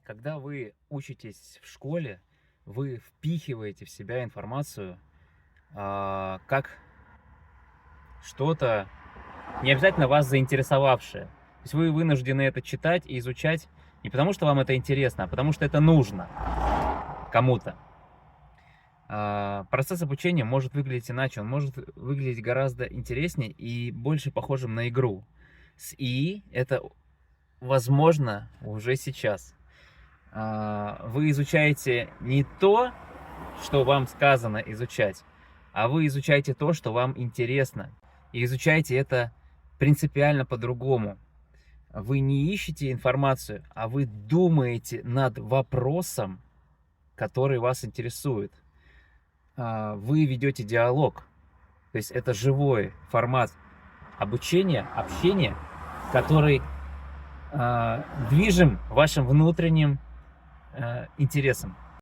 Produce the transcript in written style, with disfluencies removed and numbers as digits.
Когда вы учитесь в школе, вы впихиваете в себя информацию, как что-то не обязательно вас заинтересовавшее. То есть вы вынуждены это читать и изучать не потому, что вам это интересно, а потому что это нужно кому-то. Процесс обучения может выглядеть иначе, он может выглядеть гораздо интереснее и больше похожим на игру. С ИИ это возможно уже сейчас. Вы изучаете не то, что вам сказано изучать, а вы изучаете то, что вам интересно. И изучаете это принципиально по-другому. Вы не ищете информацию, а вы думаете над вопросом, который вас интересует. Вы ведете диалог. То есть это живой формат обучения, общения, который движим вашим внутренним интересом.